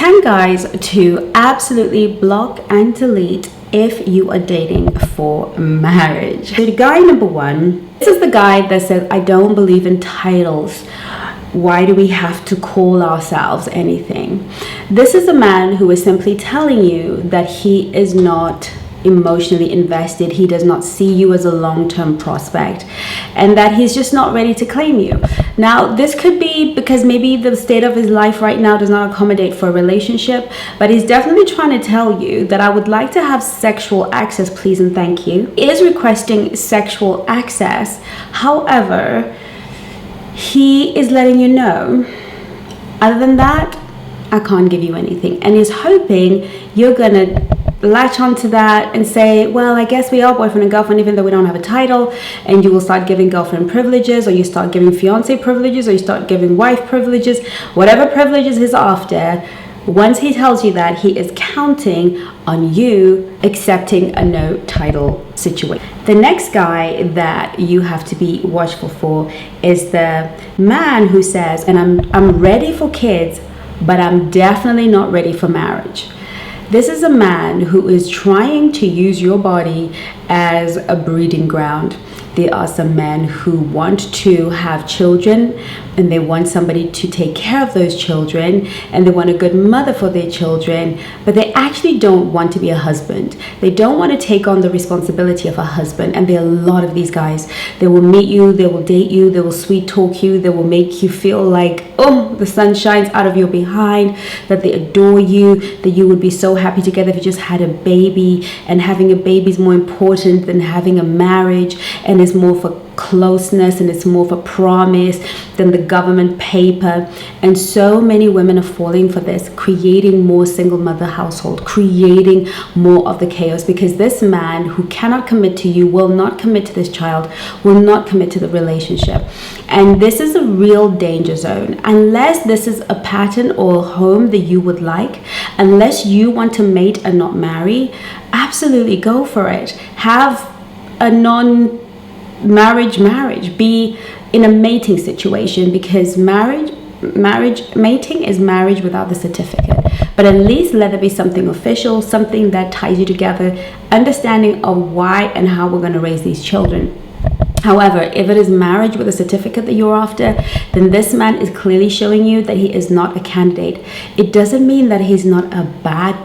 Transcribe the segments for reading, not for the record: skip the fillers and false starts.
10 guys to absolutely block and delete if you are dating for marriage. So guy number one, this is the guy that says, I don't believe in titles. Why do we have to call ourselves anything? This is a man who is simply telling you that he is not emotionally invested. He does not see you as a long-term prospect, and that he's just not ready to claim you. Now, this could be because maybe the state of his life right now does not accommodate for a relationship, but he's definitely trying to tell you that I would like to have sexual access, please and thank you. He is requesting sexual access. However, he is letting you know, other than that, I can't give you anything, and he's hoping you're gonna latch onto that and say, well, I guess we are boyfriend and girlfriend even though we don't have a title, and you will start giving girlfriend privileges, or you start giving fiance privileges, or you start giving wife privileges, whatever privileges he's after. Once he tells you that, he is counting on you accepting a no title situation. The next guy that you have to be watchful for is the man who says, and I'm ready for kids, but I'm definitely not ready for marriage. This is a man who is trying to use your body as a breeding ground. There are some men who want to have children, and they want somebody to take care of those children, and they want a good mother for their children, but they actually don't want to be a husband. They don't want to take on the responsibility of a husband. And there are a lot of these guys. They will meet you, they will date you, they will sweet talk you, they will make you feel like, oh, the sun shines out of your behind, that they adore you, that you would be so happy together if you just had a baby, and having a baby is more important than having a marriage, and it's more for closeness, and it's more for promise than the government paper. And so many women are falling for this, creating more single mother household, creating more of the chaos, because this man who cannot commit to you, will not commit to this child, will not commit to the relationship. And this is a real danger zone. Unless this is a pattern or a home that you would like, unless you want to mate and not marry, absolutely go for it. Have a marriage, be in a mating situation, because mating is marriage without the certificate. But at least let there be something official, something that ties you together, understanding of why and how we're going to raise these children. However, if it is marriage with a certificate that you're after, then this man is clearly showing you that he is not a candidate. It doesn't mean that he's not a bad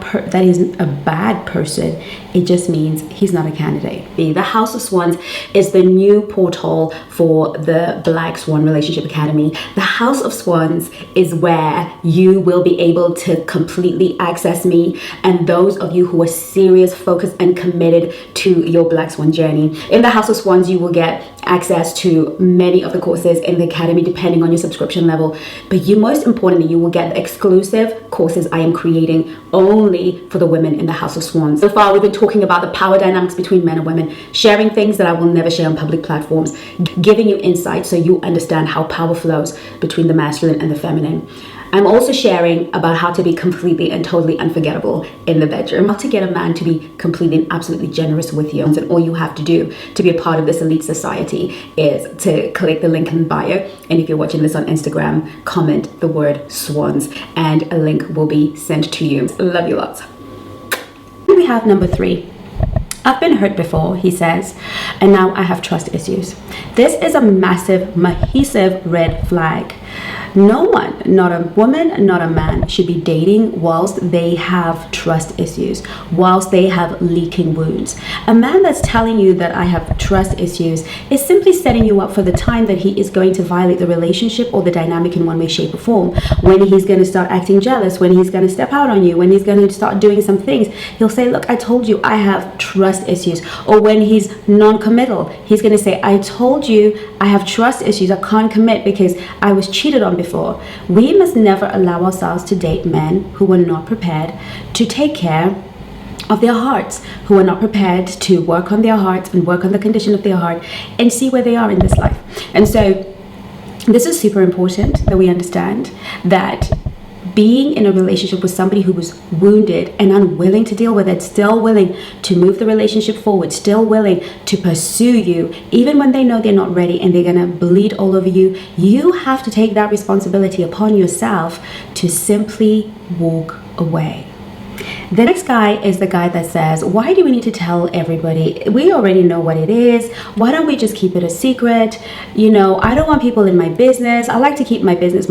person. It just means he's not a candidate. The House of Swans is the new portal for the Black Swan Relationship Academy. The House of Swans is where you will be able to completely access me and those of you who are serious, focused, and committed to your Black Swan journey. In the House of Swans, you will get access to many of the courses in the academy depending on your subscription level, but most importantly, you will get the exclusive courses I am creating only for the women in the House of Swans. So far, we've been talking about the power dynamics between men and women, sharing things that I will never share on public platforms, giving you insight so you understand how power flows between the masculine and the feminine. I'm also sharing about how to be completely and totally unforgettable in the bedroom, how to get a man to be completely and absolutely generous with you. And all you have to do to be a part of this elite society is to click the link in bio. And if you're watching this on Instagram, comment the word swans and a link will be sent to you. Love you lots. We have number 3. I've been hurt before, he says, and now I have trust issues. This is a massive red flag. No one, not a woman, not a man, should be dating whilst they have trust issues, whilst they have leaking wounds. A man that's telling you that I have trust issues is simply setting you up for the time that he is going to violate the relationship or the dynamic in one way, shape, or form. When he's going to start acting jealous, when he's going to step out on you, when he's going to start doing some things, he'll say, look, I told you I have trust issues. Or when he's non-committal, he's going to say, I told you I have trust issues. I can't commit because I was cheated on before. We must never allow ourselves to date men who are not prepared to take care of their hearts, who are not prepared to work on their hearts and work on the condition of their heart and see where they are in this life. And so this is super important that we understand that being in a relationship with somebody who was wounded and unwilling to deal with it, still willing to move the relationship forward, still willing to pursue you, even when they know they're not ready and they're gonna bleed all over you, you have to take that responsibility upon yourself to simply walk away. The next guy is the guy that says, why do we need to tell everybody? We already know what it is. Why don't we just keep it a secret? You know, I don't want people in my business. I like to keep my business,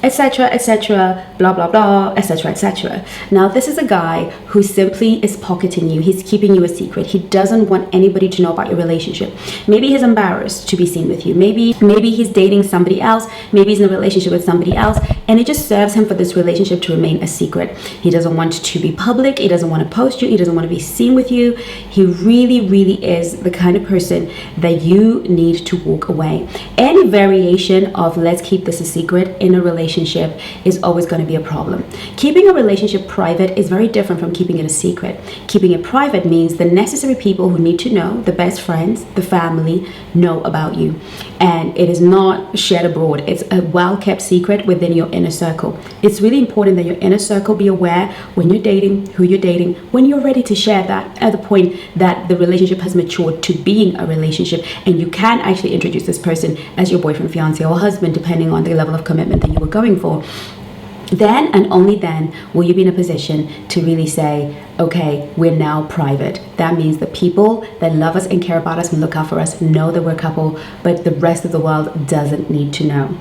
etc., blah, blah, blah, etc., etc. Now, this is a guy who simply is pocketing you. He's keeping you a secret. He doesn't want anybody to know about your relationship. Maybe he's embarrassed to be seen with you. Maybe he's dating somebody else. Maybe he's in a relationship with somebody else. And it just serves him for this relationship to remain a secret. He doesn't want to be public. He doesn't want to post you. He doesn't want to be seen with you. He really, really is the kind of person that you need to walk away. Any variation of let's keep this a secret in a relationship is always going to be a problem. Keeping a relationship private is very different from keeping it a secret. Keeping it private means the necessary people who need to know, the best friends, the family, know about you. And it is not shared abroad. It's a well-kept secret within your inner circle. It's really important that your inner circle be aware when you're dating, who you're dating, when you're ready to share that at the point that the relationship has matured to being a relationship, and you can actually introduce this person as your boyfriend, fiance, or husband, depending on the level of commitment that you were going for. Then and only then will you be in a position to really say, okay, we're now private. That means the people that love us and care about us and look out for us know that we're a couple, but the rest of the world doesn't need to know.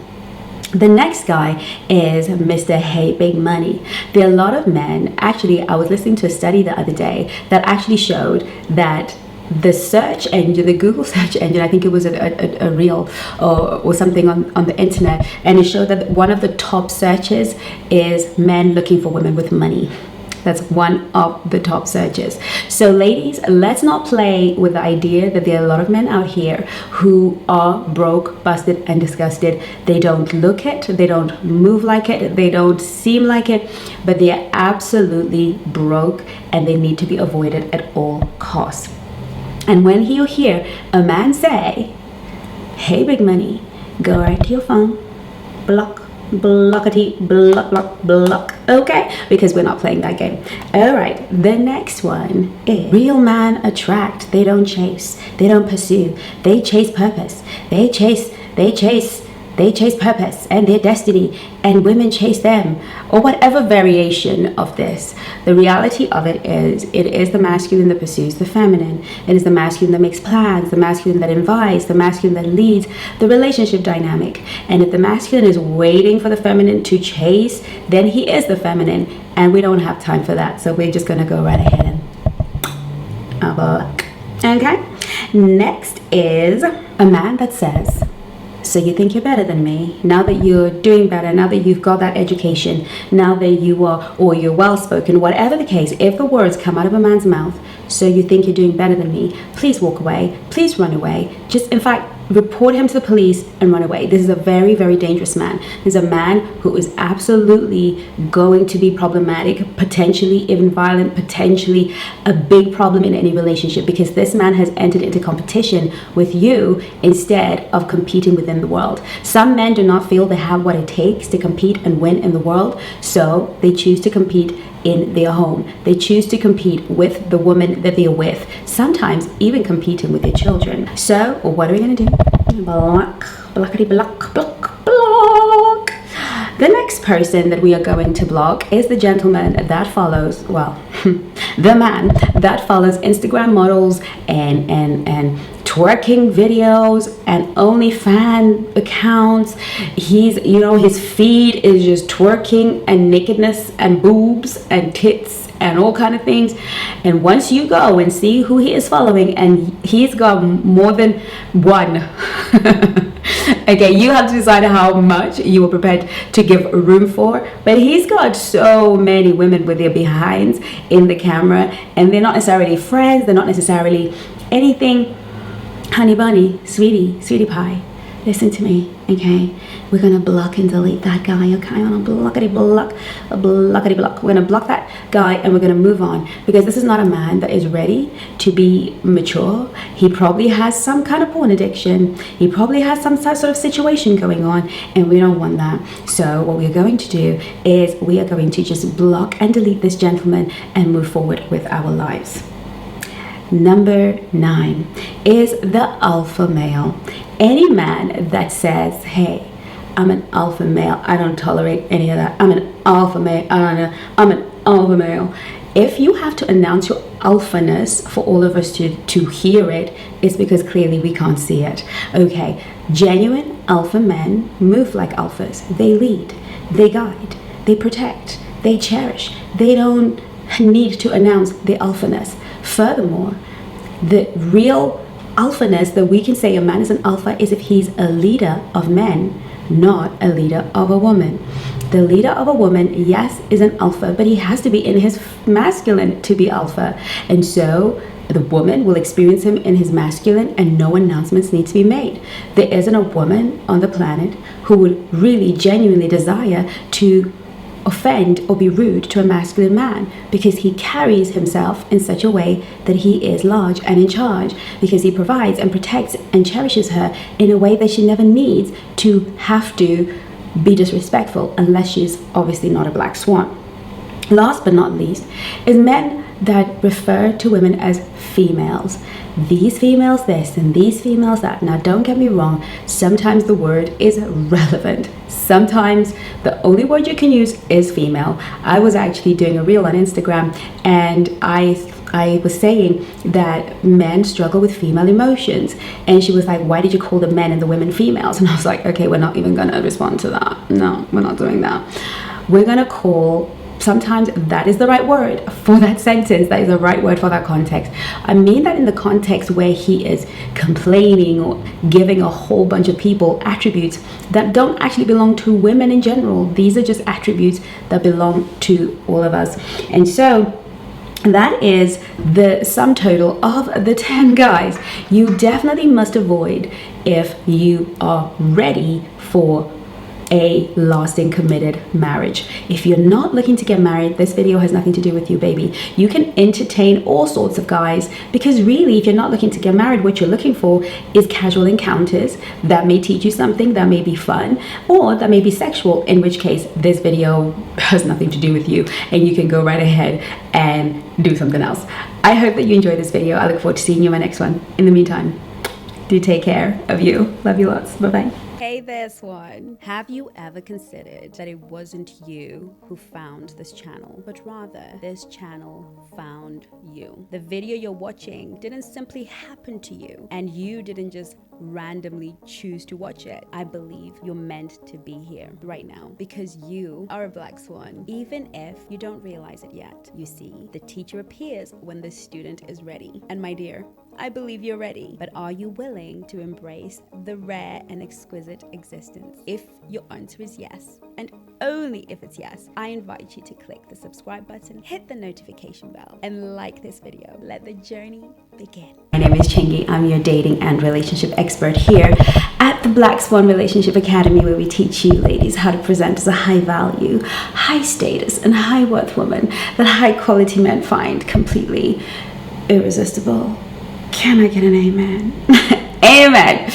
The next guy is Mr. Hey Big Money. There are a lot of men, actually, I was listening to a study the other day that actually showed that the search engine, the Google search engine, I think it was a reel or something on the internet, and it showed that one of the top searches is men looking for women with money. That's one of the top searches. So ladies, let's not play with the idea that there are a lot of men out here who are broke, busted, and disgusted. They don't look it, they don't move like it, they don't seem like it, but they are absolutely broke and they need to be avoided at all costs. And when you hear a man say, hey Big Money, go right to your phone, block, block, okay? Because we're not playing that game. All right, the next one is real men attract. They don't chase, they don't pursue, they chase purpose. They chase purpose and their destiny, and women chase them, or whatever variation of this. The reality of it is the masculine that pursues the feminine. It is the masculine that makes plans, the masculine that invites, the masculine that leads the relationship dynamic. And if the masculine is waiting for the feminine to chase, then he is the feminine, and we don't have time for that. So we're just gonna go right ahead and okay. Next is a man that says, so you think you're better than me? Now that you're doing better, now that you've got that education, now that you are, or you're well-spoken, whatever the case, if the words come out of a man's mouth, so you think you're doing better than me, please walk away, please run away. Just, in fact, report him to the police and run away. This is a very, very dangerous man. This is a man who is absolutely going to be problematic, potentially even violent, potentially a big problem in any relationship, because this man has entered into competition with you instead of competing within the world. Some men do not feel they have what it takes to compete and win in the world, so they choose to compete in their home. They choose to compete with the woman that they're with, sometimes even competing with their children. So what are we going to do? Block. The next person that we are going to block is the gentleman that follows, well, the man that follows Instagram models and twerking videos and OnlyFans accounts. He's, you know, his feed is just twerking and nakedness and boobs and tits and all kind of things. And once you go and see who he is following, and he's got more than one okay, you have to decide how much you are prepared to give room for, but he's got so many women with their behinds in the camera, and they're not necessarily friends, they're not necessarily anything. Honey bunny, sweetie pie, listen to me, okay? We're gonna block and delete that guy, okay? On a blockity block, a blockity block. We're gonna block that guy and we're gonna move on, because this is not a man that is ready to be mature. He probably has some kind of porn addiction. He probably has some sort of situation going on, and we don't want that. So what we're going to do is we are going to just block and delete this gentleman and move forward with our lives. Number 9 is the alpha male. Any man that says, hey, I'm an alpha male, I don't tolerate any of that, I'm an alpha male, I'm an alpha male. If you have to announce your alphaness for all of us to hear it, it's because clearly we can't see it. Okay, genuine alpha men move like alphas. They lead, they guide, they protect, they cherish. They don't need to announce the alphaness. Furthermore, the real alphaness that we can say a man is an alpha is if he's a leader of men, not a leader of a woman. The leader of a woman, yes, is an alpha, but he has to be in his masculine to be alpha. And so the woman will experience him in his masculine, and no announcements need to be made. There isn't a woman on the planet who would really genuinely desire to offend or be rude to a masculine man, because he carries himself in such a way that he is large and in charge, because he provides and protects and cherishes her in a way that she never needs to have to be disrespectful, unless she's obviously not a black swan. Last but not least is men that refer to women as females. These females this and these females that. Now don't get me wrong, sometimes the word is relevant. Sometimes the only word you can use is female. I was actually doing a reel on Instagram, and I was saying that men struggle with female emotions, and she was like, why did you call the men and the women females? And I was like, okay, we're not even gonna respond to that. No, we're not doing that. We're gonna call, sometimes that is the right word for that sentence, that is the right word for that context. I mean that in the context where he is complaining or giving a whole bunch of people attributes that don't actually belong to women in general. These are just attributes that belong to all of us. And so that is the sum total of the 10 guys you definitely must avoid if you are ready for a lasting committed marriage. If you're not looking to get married, this video has nothing to do with you, baby. You can entertain all sorts of guys, because really, if you're not looking to get married, what you're looking for is casual encounters that may teach you something, that may be fun, or that may be sexual, in which case this video has nothing to do with you and you can go right ahead and do something else. I hope that you enjoyed this video. I look forward to seeing you in my next one. In the meantime, do take care of you. Love you lots. Bye-bye. Hey there, Swan. Have you ever considered that it wasn't you who found this channel, but rather this channel found you? The video you're watching didn't simply happen to you, and you didn't just randomly choose to watch it. I believe you're meant to be here right now because you are a black swan, even if you don't realize it yet. You see, the teacher appears when the student is ready. And my dear, I believe you're ready, but are you willing to embrace the rare and exquisite existence? If your answer is yes, and only if it's yes, I invite you to click the subscribe button, hit the notification bell, and like this video. Let the journey begin. My name is Chengi. I'm your dating and relationship expert here at the Black Swan Relationship Academy, where we teach you ladies how to present as a high value, high status, and high worth woman that high quality men find completely irresistible. Can I get an amen? Amen.